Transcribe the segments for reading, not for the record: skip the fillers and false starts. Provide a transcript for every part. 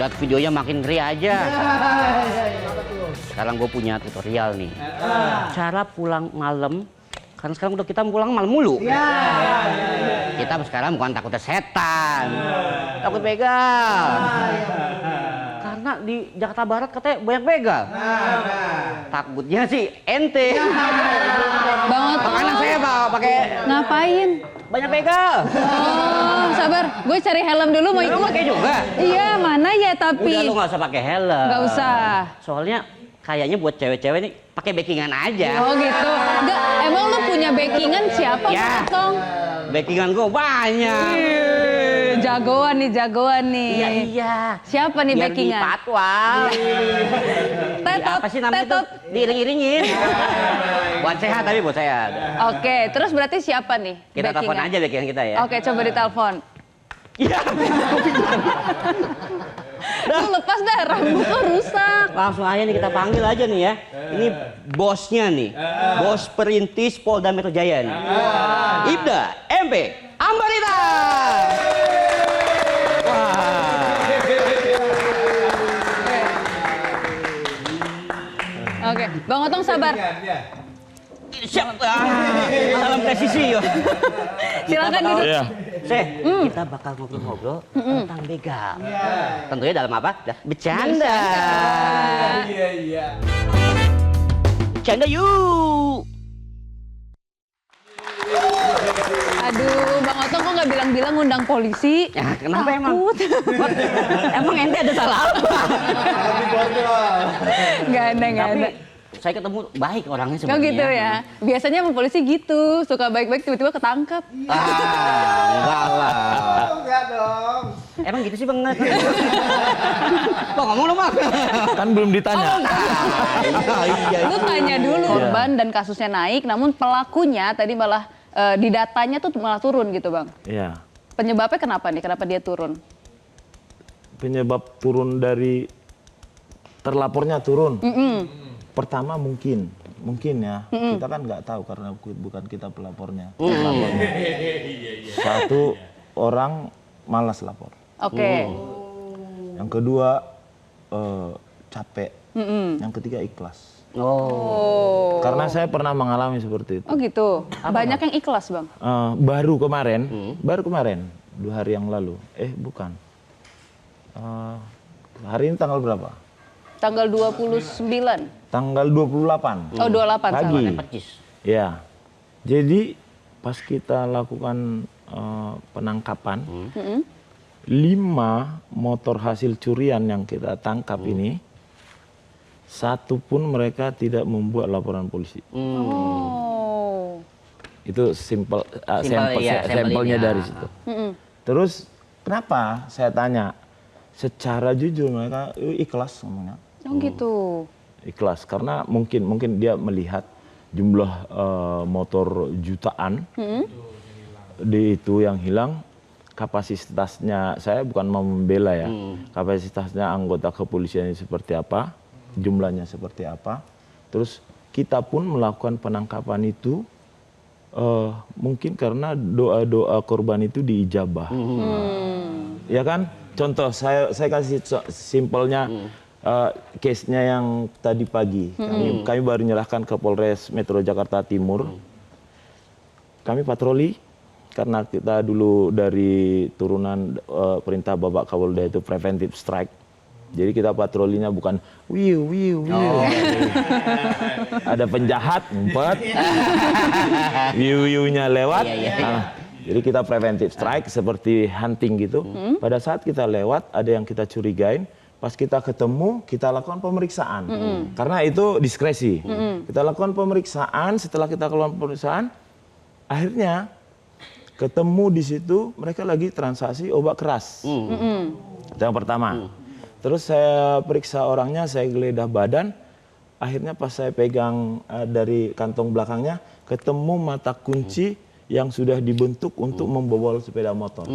lihat videonya makin ngeri aja. Sekarang gue punya tutorial nih. Cara pulang malam. Karena sekarang udah kita pulang malam mulu. Kita sekarang bukan takutnya setan. Takut begal. Karena di Jakarta Barat katanya banyak begal. Takutnya sih ente. Bang Otong. Makanya saya pakai Ngapain? banyak begal. Oh, sabar. Gue cari helm dulu mau Lu ikut. pakai juga. Iya, mana ya tapi. Udah lu nggak usah pakai helm. Nggak usah. Soalnya kayaknya buat cewek-cewek nih pakai backingan aja. Oh gitu. Enggak, emang lu punya backingan siapa, Ya. Bang Otong? Backingan gua banyak. Jagoan nih, jagoan nih. Iya. Siapa nih Biar backingan? di patwal. Tetot, Apa sih namanya itu? tetot. Diiring-iringin. Buat sehat tapi buat sehat. Oke, terus berarti siapa nih Kita telepon backingan? aja backingan kita ya. Oke, coba ditelepon. Iya. Lu lepas dah, rambut lu rusak. Langsung aja nih kita panggil aja nih ya. Ini bosnya nih. Bos perintis Polda Metro Jaya nih. Ibda MP Ambarita. Wah. Oke, Bang Otong sabar. Siap. Salam presisi yo. Silakan duduk. Iya. Kita bakal ngobrol-ngobrol tentang begal. Tentunya dalam apa? Bercanda. Iya. Bercanda yuk. Aduh, Bang Otong kok nggak bilang-bilang ngundang polisi? Ya, kenapa emang? Takut. Emang ente ada salah apa? Nggak ada, nggak Tapi ada. saya ketemu baik orangnya Oh sebenarnya. gitu ya. Biasanya emang polisi gitu, suka baik-baik tiba-tiba ketangkap. Enggak lah. Enggak dong. Emang gitu sih Bang? Bang ngomong dong Bang. Kan belum ditanya. Iya. Lu tanya dulu korban dan kasusnya naik, namun pelakunya tadi malah di datanya tuh malah turun gitu Bang. Iya. Penyebabnya kenapa nih? Kenapa dia turun? Penyebab turun dari terlapornya turun. Pertama mungkin ya. Kita kan nggak tahu karena bukan kita pelapornya. Pelapornya. Satu orang malas lapor. Oke. Yang kedua capek. Yang ketiga ikhlas. Oh. Karena saya pernah mengalami seperti itu. Oh gitu. Banyak yang ikhlas Bang. Baru kemarin 2 hari yang lalu. Bukan. Hari ini tanggal berapa? Tanggal 29. Tanggal 28. Oh 28 Pagi. salah. Percis. Ya. Jadi pas kita lakukan penangkapan, 5 motor hasil curian yang kita tangkap ini, satu pun mereka tidak membuat laporan polisi. Oh. Itu sampelnya sampelnya. dari situ. Terus kenapa? Saya tanya. Secara jujur mereka ikhlas ngomongnya. Oh gitu. Ikhlas karena mungkin dia melihat jumlah motor jutaan di itu yang hilang, kapasitasnya, saya bukan mau membela ya, kapasitasnya anggota kepolisian seperti apa, jumlahnya seperti apa, terus kita pun melakukan penangkapan itu mungkin karena doa-doa korban itu diijabah. Ya kan? Contoh saya kasih simpelnya case-nya yang tadi pagi. Kami baru menyerahkan ke Polres Metro Jakarta Timur. Kami patroli karena kita dulu dari turunan perintah Bapak Kapolda itu preventive strike. Jadi kita patrolinya bukan wiu. Ada penjahat ngumpet. Wiu-wiunya lewat. Jadi kita preventive strike seperti hunting gitu. Pada saat kita lewat ada yang kita curigain, pas kita ketemu kita lakukan pemeriksaan. Karena itu diskresi. Kita lakukan pemeriksaan, setelah kita lakukan pemeriksaan, akhirnya ketemu di situ mereka lagi transaksi obat keras. Itu yang pertama. Terus saya periksa orangnya, saya geledah badan. Akhirnya pas saya pegang dari kantong belakangnya, ketemu mata kunci yang sudah dibentuk untuk membobol sepeda motor.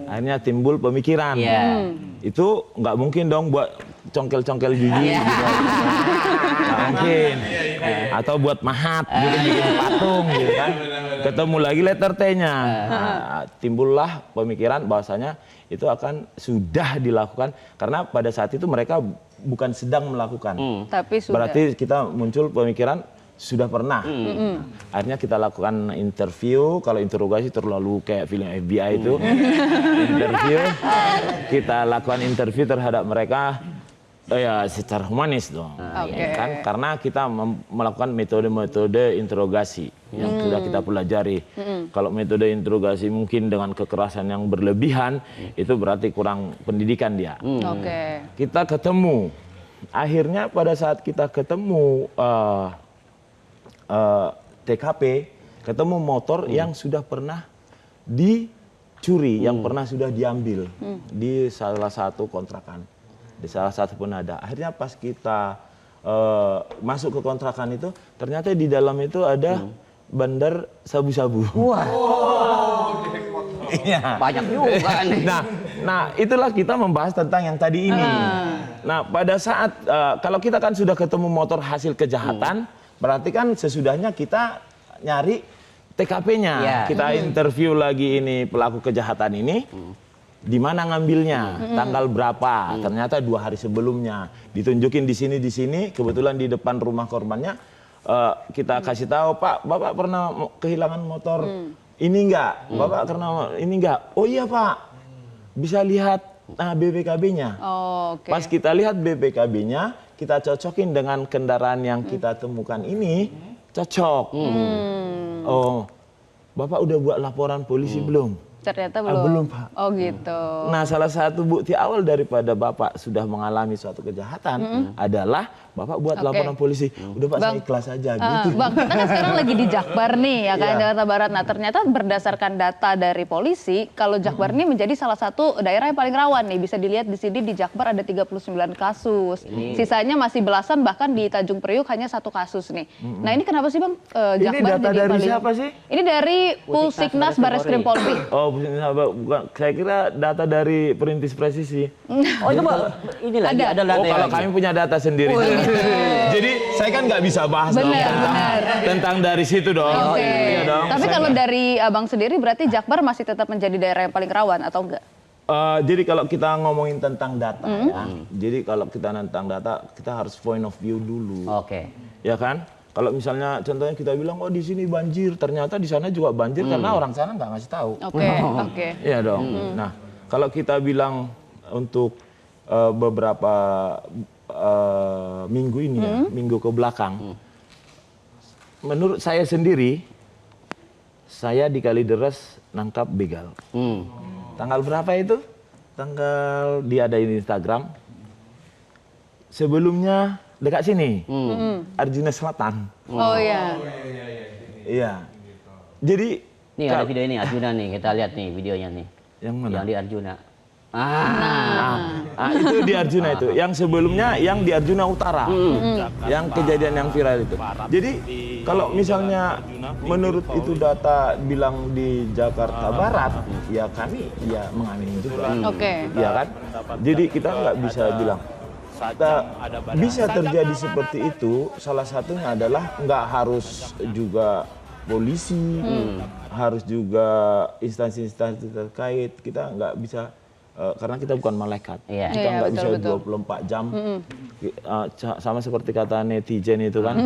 Akhirnya timbul pemikiran. Itu nggak mungkin dong buat congkel-congkel gigi. Nggak mungkin. Atau buat mahat, bikin patung gitu kan. Ketemu lagi letter T-nya. Nah, timbullah pemikiran bahwasanya itu akan sudah dilakukan karena pada saat itu mereka bukan sedang melakukan. Tapi sudah. Berarti kita muncul pemikiran sudah pernah. Akhirnya kita lakukan interview, kalau interogasi terlalu kayak film FBI itu. Interview, kita lakukan interview terhadap mereka ya secara humanis dong. Ya kan? Karena kita melakukan metode-metode interogasi yang sudah kita pelajari. Kalau metode interogasi mungkin dengan kekerasan yang berlebihan, itu berarti kurang pendidikan dia. Kita ketemu. Akhirnya pada saat kita ketemu TKP, ketemu motor yang sudah pernah dicuri, yang pernah sudah diambil di salah satu kontrakan, di salah satu penada. Akhirnya pas kita masuk ke kontrakan itu, ternyata di dalam itu ada bandar sabu-sabu. Wah. Iya. Banyak juga nih. Nah, itulah kita membahas tentang yang tadi ini. Nah, pada saat kalau kita kan sudah ketemu motor hasil kejahatan, berarti kan sesudahnya kita nyari TKP-nya. Kita interview lagi ini pelaku kejahatan ini. Di mana ngambilnya, tanggal berapa? Ternyata 2 hari sebelumnya. Ditunjukin di sini, kebetulan di depan rumah korbannya. Kita kasih tahu, Pak, Bapak pernah kehilangan motor ini enggak? Bapak pernah ini enggak? Oh iya Pak, bisa lihat BPKB-nya. Pas kita lihat BPKB-nya, kita cocokin dengan kendaraan yang kita temukan ini, cocok. Oh, Bapak udah buat laporan polisi belum? Ternyata belum. Belum, Pak. Oh gitu. Nah, salah satu bukti awal daripada Bapak sudah mengalami suatu kejahatan adalah Bapak buat laporan polisi. Udah Pak, saya ikhlas aja gitu. Bang, kita kan sekarang lagi di Jakbar nih ya kan, Jakarta Barat. Nah, ternyata berdasarkan data dari polisi, kalau Jakbar ini menjadi salah satu daerah yang paling rawan nih. Bisa dilihat di sini di Jakbar ada 39 kasus. Sisanya masih belasan, bahkan di Tanjung Priuk hanya 1 kasus nih. Nah, ini kenapa sih Bang Jakbar ini data jadi dari paling... siapa sih? Ini dari Pusiknas Barreskrim Polri. Oh, bukan. Saya kira data dari Perintis Presisi. Oh itu ini lagi ada data. Oh, kalau kami punya data sendiri. Jadi saya kan nggak bisa bahas tentang dari situ dong. Iya dong. Tapi kalau dari Abang sendiri berarti Jakbar masih tetap menjadi daerah yang paling rawan atau enggak? Jadi kalau kita ngomongin tentang data ya. Jadi kalau kita tentang data, kita harus point of view dulu. Ya kan? Kalau misalnya contohnya kita bilang, oh di sini banjir, ternyata di sana juga banjir karena orang sana nggak ngasih tahu. Iya dong. Nah, kalau kita bilang untuk beberapa minggu ini ya, minggu ke belakang, menurut saya sendiri, saya di Kalideres nangkap begal. Tanggal berapa itu? Tanggal dia ada di Instagram. Sebelumnya dekat sini, Arjuna Selatan. Oh iya. Iya. Jadi nih ada video ini Arjuna nih, kita lihat nih videonya nih. Yang mana? Yang di Arjuna. Itu di Arjuna itu. Yang sebelumnya yang di Arjuna Utara. Yang kejadian yang viral itu. Jadi kalau misalnya menurut itu data bilang di Jakarta Barat, ya kami ya mengamini juga. Iya kan? Jadi kita nggak bisa bilang bisa terjadi seperti itu. Salah satunya adalah nggak harus juga polisi, harus juga instansi-instansi terkait. Kita nggak bisa karena kita bukan malaikat. Kita nggak bisa 24 jam. Sama seperti kata netizen itu kan.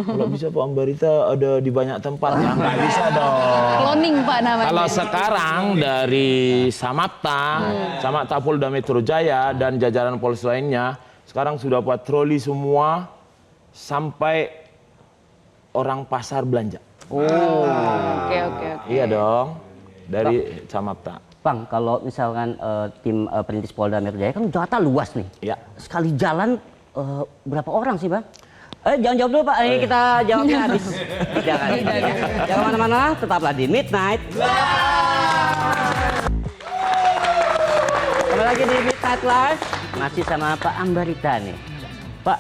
Kalau bisa Pak Ambarita ada di banyak tempat, ya nggak bisa dong. Cloning Pak namanya. Kalau sekarang dari Samapta Polda Metro Jaya dan jajaran polisi lainnya, sekarang sudah patroli semua sampai orang pasar belanja. Oke. Iya dong, dari Samapta. Bang, kalau misalkan tim Perintis Polda Metro Jaya kan data luas nih. Iya. Sekali jalan berapa orang sih Bang? Jangan jawab dulu Pak, ini kita jawabnya habis. Jangan kemana-mana, tetaplah di Midnight. Kembali lagi di Midnight Live, masih sama Pak Ambarita nih. Pak,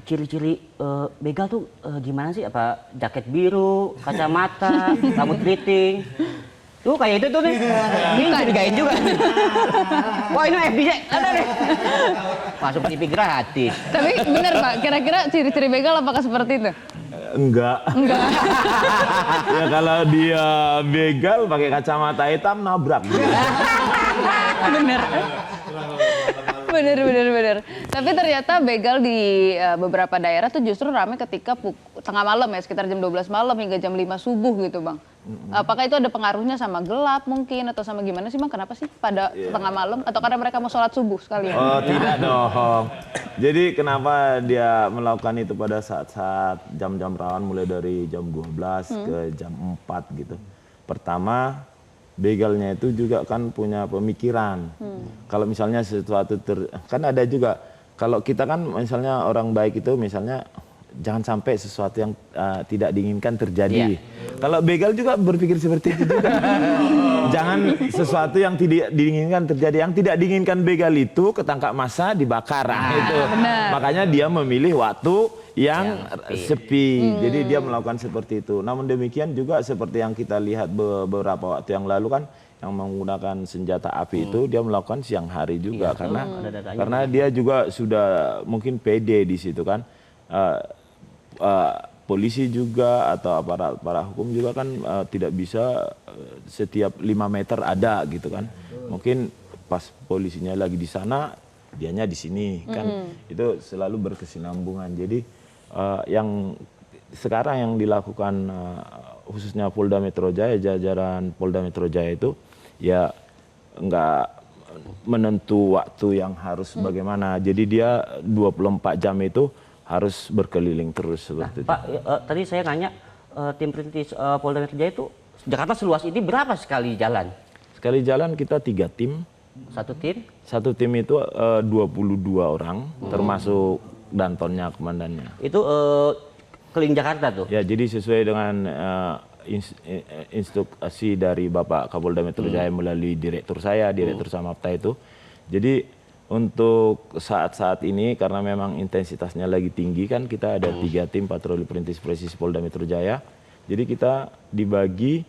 ciri-ciri begal tuh gimana sih? Apa jaket biru, kacamata, rambut keriting? Tuh kayak itu tuh nih. Ini curigain juga. Wah ini FBJ, ada nih. Masuk TV gratis. Tapi bener Pak, kira-kira ciri-ciri begal apakah seperti itu? Enggak. Ya kalau dia begal pakai kacamata hitam nabrak. Bener. Bener. Tapi ternyata begal di beberapa daerah tuh justru ramai ketika tengah malam ya, sekitar jam 12 malam hingga jam 5 subuh gitu Bang. Apakah itu ada pengaruhnya sama gelap mungkin atau sama gimana sih Bang? Kenapa sih pada tengah malam? Atau karena mereka mau sholat subuh sekalian? Oh tidak dong. Jadi kenapa dia melakukan itu pada saat-saat jam-jam rawan mulai dari jam 12 ke jam 4 gitu. Pertama, begalnya itu juga kan punya pemikiran. Kalau misalnya sesuatu kan ada juga, kalau kita kan misalnya orang baik itu misalnya jangan sampai sesuatu yang tidak diinginkan terjadi. Kalau begal juga berpikir seperti itu juga. Jangan sesuatu yang tidak diinginkan terjadi. Yang tidak diinginkan begal itu ketangkap massa dibakar. Itu. Makanya dia memilih waktu yang sepi. Jadi dia melakukan seperti itu. Namun demikian juga seperti yang kita lihat beberapa waktu yang lalu kan, yang menggunakan senjata api itu dia melakukan siang hari juga karena dia juga sudah mungkin pede di situ kan. Polisi juga atau aparat hukum juga kan tidak bisa setiap 5 meter ada gitu kan. Mungkin pas polisinya lagi di sana, dianya di sini kan. Itu selalu berkesinambungan. Jadi yang sekarang yang dilakukan khususnya Polda Metro Jaya, jajaran Polda Metro Jaya itu ya nggak menentu waktu yang harus bagaimana. Jadi dia 24 jam itu harus berkeliling terus seperti itu. Pak, tadi saya nanya tim perintis Polda Metro Jaya itu Jakarta seluas ini berapa sekali jalan? Sekali jalan kita 3 tim. Satu tim? Satu tim itu 22 orang, termasuk dantonnya, komandannya. Itu keliling Jakarta tuh? Ya, jadi sesuai dengan instruksi dari Bapak Kapolda Metro Jaya melalui direktur saya, Direktur Samapta itu. Jadi untuk saat-saat ini karena memang intensitasnya lagi tinggi kan, kita ada 3 tim patroli perintis presisi Polda Metro Jaya. Jadi kita dibagi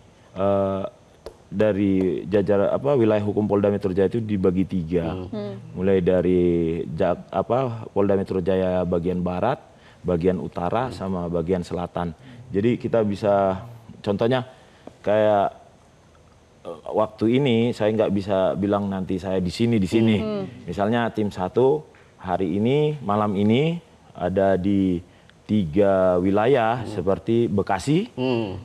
dari jajar wilayah hukum Polda Metro Jaya itu dibagi 3. Mulai dari Polda Metro Jaya bagian barat, bagian utara sama bagian selatan. Jadi kita bisa contohnya kayak waktu ini saya nggak bisa bilang nanti saya di sini. Misalnya tim 1 hari ini malam ini ada di 3 wilayah seperti Bekasi,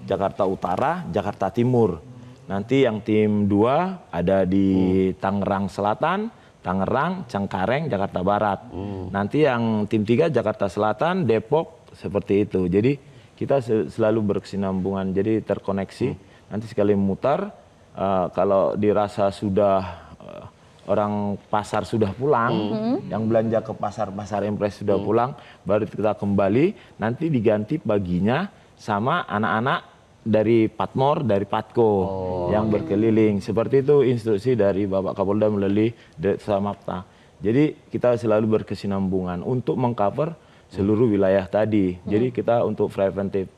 Jakarta Utara, Jakarta Timur. Nanti yang tim 2 ada di Tangerang Selatan, Tangerang, Cengkareng, Jakarta Barat. Nanti yang tim 3 Jakarta Selatan, Depok, seperti itu. Jadi kita selalu berkesinambungan, jadi terkoneksi. Nanti sekali mutar. Kalau dirasa sudah orang pasar sudah pulang, yang belanja ke pasar impres sudah pulang, baru kita kembali, nanti diganti paginya sama anak-anak dari Patmor, dari Patko yang berkeliling. Seperti itu instruksi dari Bapak Kapolda melalui Samapta. Jadi kita selalu berkesinambungan untuk mengcover seluruh wilayah tadi. Jadi kita untuk preventif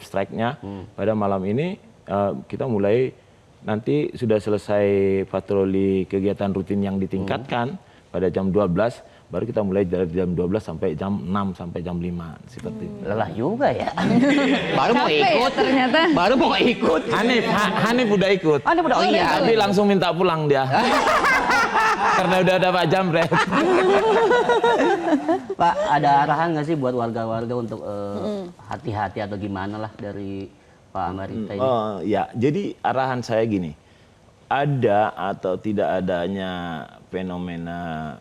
strike-nya pada malam ini kita mulai nanti sudah selesai patroli kegiatan rutin yang ditingkatkan pada jam 12, baru kita mulai dari jam 12 sampai jam 6 sampai jam 5 seperti itu. Lelah juga ya. Baru mau ikut ternyata. Baru mau ikut. Hanif udah ikut. Hanif udah iya. Tapi langsung minta pulang dia. Karena udah ada Pak Jamret. Pak, ada arahan nggak sih buat warga-warga untuk hati-hati atau gimana lah dari Pak Amarita ini? Ya, jadi arahan saya gini, ada atau tidak adanya fenomena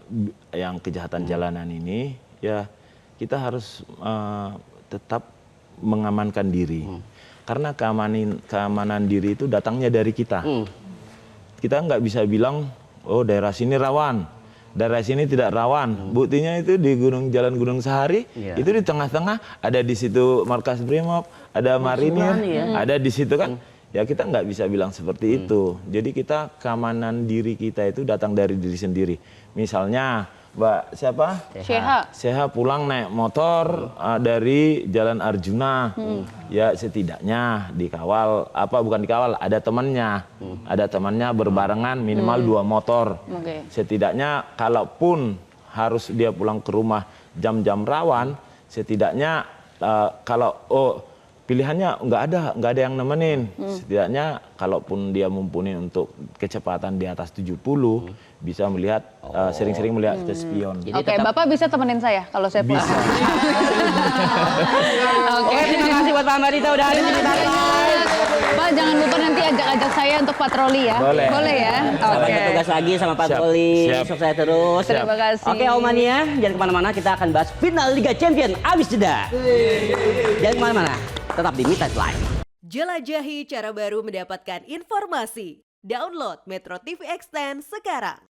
yang kejahatan jalanan ini, ya kita harus tetap mengamankan diri. Karena keamanan diri itu datangnya dari kita. Kita nggak bisa bilang, oh daerah sini rawan, daerah sini tidak rawan. Buktinya itu di Jalan Gunung Sahari, itu di tengah-tengah ada di situ markas Brimob, ada marinir, ada di situ kan. Ya kita nggak bisa bilang seperti itu. Jadi kita keamanan diri kita itu datang dari diri sendiri. Misalnya Mbak siapa? Seha pulang naik motor dari Jalan Arjuna. Ya setidaknya dikawal, bukan dikawal, ada temannya. Ada temannya berbarengan minimal 2 motor. Setidaknya kalaupun harus dia pulang ke rumah jam-jam rawan, setidaknya kalau pilihannya nggak ada yang nemenin. Setidaknya kalaupun dia mumpuni untuk kecepatan di atas 70, bisa melihat sering-sering melihat ke spion. Oke, Bapak bisa temenin saya kalau saya pulang. Bisa. Oke, terima kasih buat Pak Marita udah hadir di Timeline. Pak, jangan lupa nanti ajak-ajak saya untuk patroli ya. Boleh. Boleh ya? Sampai bertugas lagi sama Pak Poli. Siap. Sukses terus. Terima kasih. Oke, Omania, jangan kemana-mana. Kita akan bahas final Liga Champion abis jeda. Jangan kemana-mana. Tetap di Midnight Live. Jelajahi cara baru mendapatkan informasi. Download Metro TV Extend sekarang.